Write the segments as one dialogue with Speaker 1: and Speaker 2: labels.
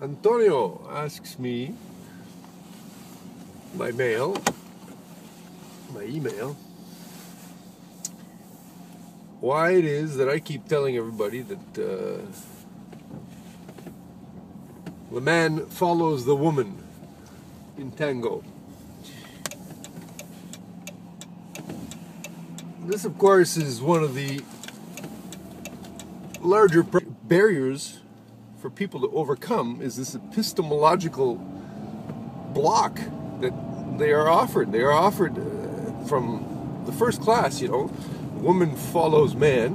Speaker 1: Antonio asks me by mail, my email, why it is that I keep telling everybody that the man follows the woman in Tango. This, of course, is one of the larger barriers for people to overcome, is this epistemological block that they are offered. They are offered from the first class, woman follows man,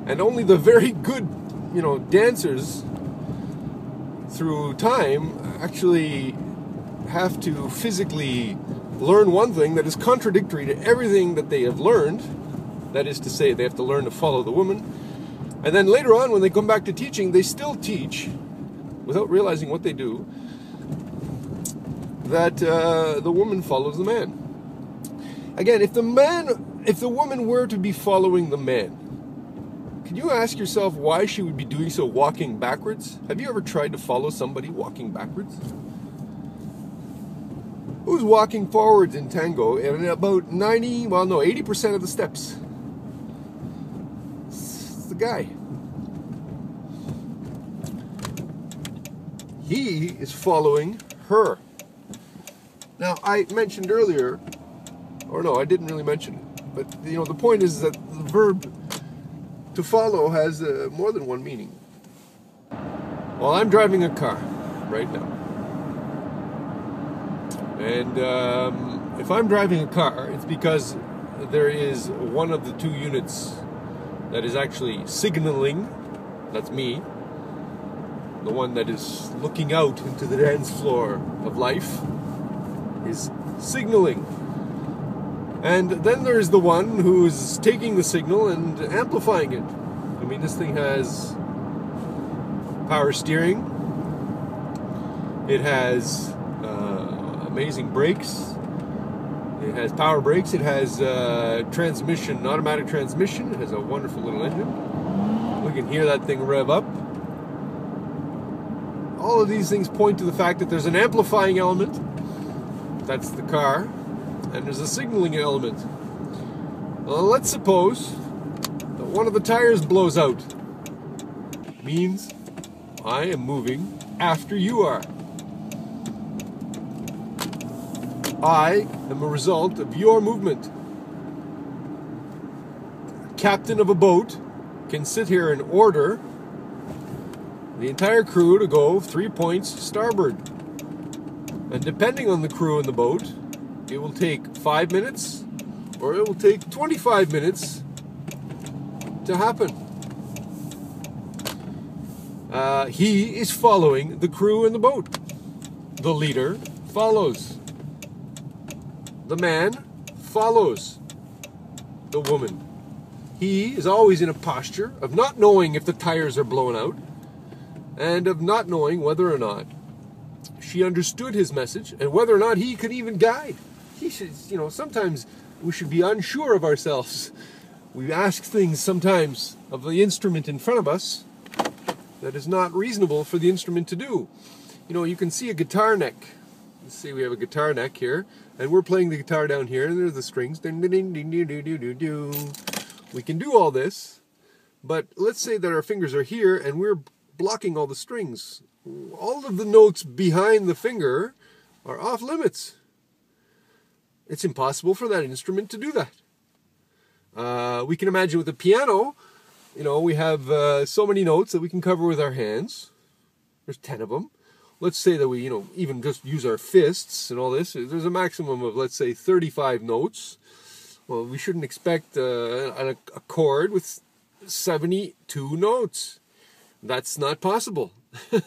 Speaker 1: and only the very good, dancers through time actually have to physically learn one thing that is contradictory to everything that they have learned. That is to say, they have to learn to follow the woman. And then later on, when they come back to teaching, they still teach, without realizing what they do, that the woman follows the man. Again, if the woman were to be following the man, can you ask yourself why she would be doing so walking backwards? Have you ever tried to follow somebody walking backwards? Who's walking forwards in Tango at about 80% of the steps? It's the guy. He is following her. Now, I mentioned earlier, or no, I didn't really mention it, but the point is that the verb to follow has more than one meaning. Well, I'm driving a car right now. And if I'm driving a car, it's because there is one of the two units that is actually signaling. That's me. The one that is looking out into the dance floor of life is signaling. And then there's the one who is taking the signal and amplifying it. I mean, this thing has power steering. It has amazing brakes. It has power brakes. It has transmission, automatic transmission. It has a wonderful little engine. We can hear that thing rev up. All of these things point to the fact that there's an amplifying element. That's the car. And there's a signaling element. Well, let's suppose that one of the tires blows out. Means I am moving after you are. I am a result of your movement. A captain of a boat can sit here and order the entire crew to go 3 points starboard. And depending on the crew in the boat, it will take 5 minutes or it will take 25 minutes to happen. He is following the crew in the boat. The leader follows. The man follows the woman. He is always in a posture of not knowing if the tires are blown out and of not knowing whether or not she understood his message and whether or not he could even guide. He should, sometimes we should be unsure of ourselves. We ask things sometimes of the instrument in front of us that is not reasonable for the instrument to do. You can see a guitar neck. Let's say we have a guitar neck here, and we're playing the guitar down here, and there's the strings. We can do all this, but let's say that our fingers are here, and we're blocking all the strings. All of the notes behind the finger are off limits. It's impossible for that instrument to do that. We can imagine with the piano, we have so many notes that we can cover with our hands. There's 10 of them. Let's say that we, even just use our fists and all this. There's a maximum of, let's say, 35 notes. Well, we shouldn't expect a chord with 72 notes. That's not possible. We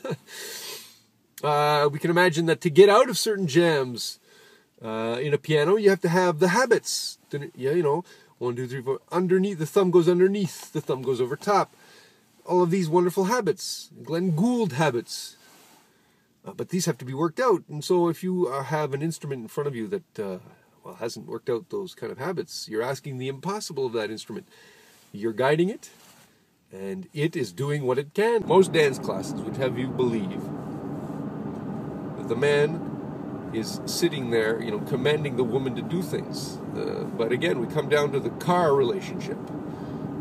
Speaker 1: can imagine that to get out of certain jams in a piano, you have to have the habits. 1, 2, 3, 4. Underneath, the thumb goes underneath, the thumb goes over top. All of these wonderful habits, Glenn Gould habits. But these have to be worked out. And so if you have an instrument in front of you that hasn't worked out those kind of habits, you're asking the impossible of that instrument. you're guiding it, and it is doing what it can. Most dance classes would have you believe that the man is sitting there, commanding the woman to do things. But again, we come down to the car relationship.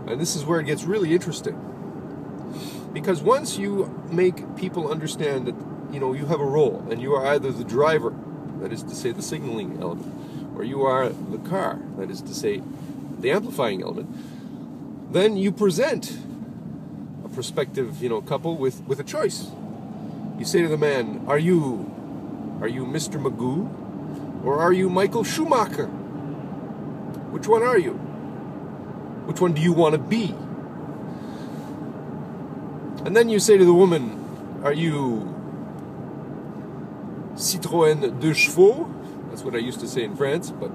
Speaker 1: And this is where it gets really interesting. Because once you make people understand that, you have a role, and you are either the driver, that is to say the signaling element, or you are the car, that is to say the amplifying element, then you present a prospective, couple with a choice. You say to the man, are you Mr. Magoo, or are you Michael Schumacher? Which one are you? Which one do you want to be? And then you say to the woman, are you Citroën deux chevaux? That's what I used to say in France, but,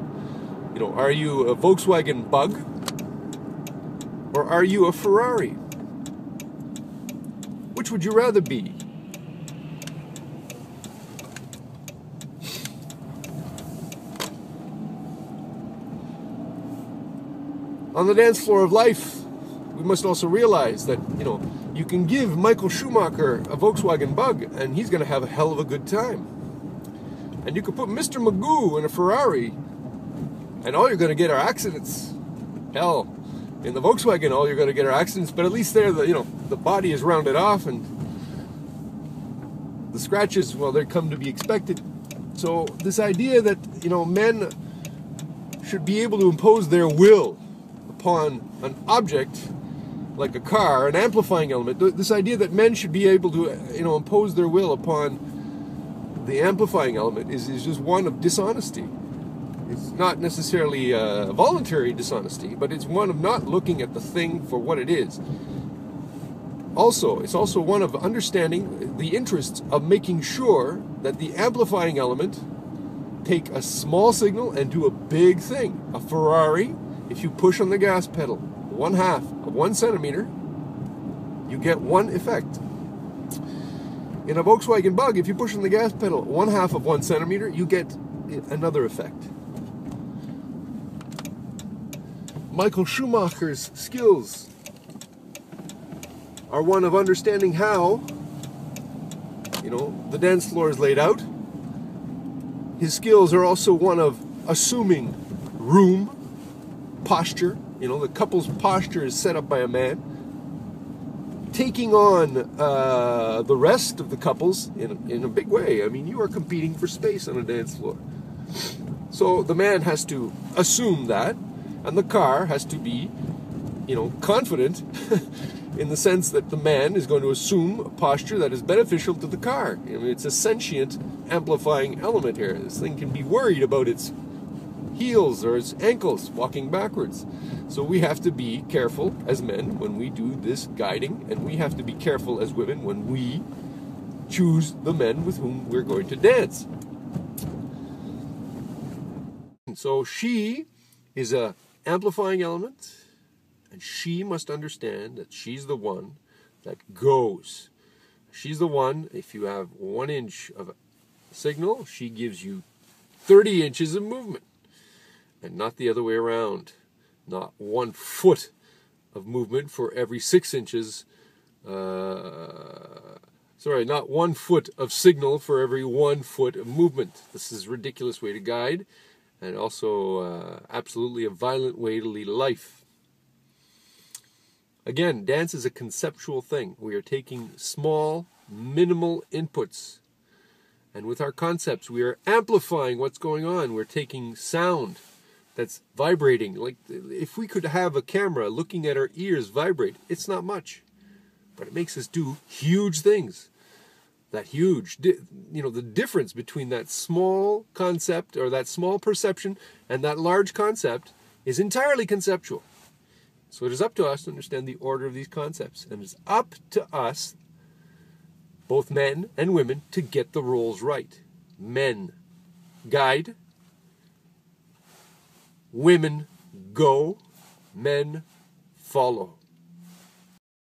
Speaker 1: are you a Volkswagen Bug? Or are you a Ferrari? Which would you rather be? On the dance floor of life, we must also realize that, you can give Michael Schumacher a Volkswagen Bug, and he's going to have a hell of a good time. And you could put Mr. Magoo in a Ferrari, and all you're going to get are accidents. Hell, in the Volkswagen, all you're going to get are accidents, but at least there, the body is rounded off, and the scratches, well, they come to be expected. So this idea that, men should be able to impose their will upon an object like a car, an amplifying element, this idea that men should be able to, impose their will upon the amplifying element is just one of dishonesty. It's not necessarily voluntary dishonesty, but it's one of not looking at the thing for what it is. Also, it's also one of understanding the interests of making sure that the amplifying element take a small signal and do a big thing. A Ferrari, if you push on the gas pedal 1/2 of 1 centimeter, you get one effect. In a Volkswagen Bug, if you push on the gas pedal 1/2 of 1 centimeter, you get another effect. Michael Schumacher's skills are one of understanding how, the dance floor is laid out. His skills are also one of assuming room, posture. The couple's posture is set up by a man, taking on the rest of the couples in a big way. I mean, you are competing for space on a dance floor. So the man has to assume that, and the car has to be, confident in the sense that the man is going to assume a posture that is beneficial to the car. It's a sentient amplifying element here. This thing can be worried about its heels or its ankles walking backwards. So we have to be careful as men when we do this guiding, and we have to be careful as women when we choose the men with whom we're going to dance. So she is a amplifying element, and she must understand that she's the one that goes. She's the one, if you have 1 inch of signal, she gives you 30 inches of movement. And not the other way around. Not 1 foot of movement for every 6 inches. Not 1 foot of signal for every 1 foot of movement. This is a ridiculous way to guide, and also absolutely a violent way to lead a life. Again, dance is a conceptual thing. We are taking small, minimal inputs. And with our concepts, we are amplifying what's going on. We're taking sound that's vibrating. Like, if we could have a camera looking at our ears vibrate, it's not much. But it makes us do huge things. That huge, the difference between that small concept or that small perception and that large concept is entirely conceptual. So it is up to us to understand the order of these concepts. And it's up to us, both men and women, to get the roles right. Men guide, women go, men follow.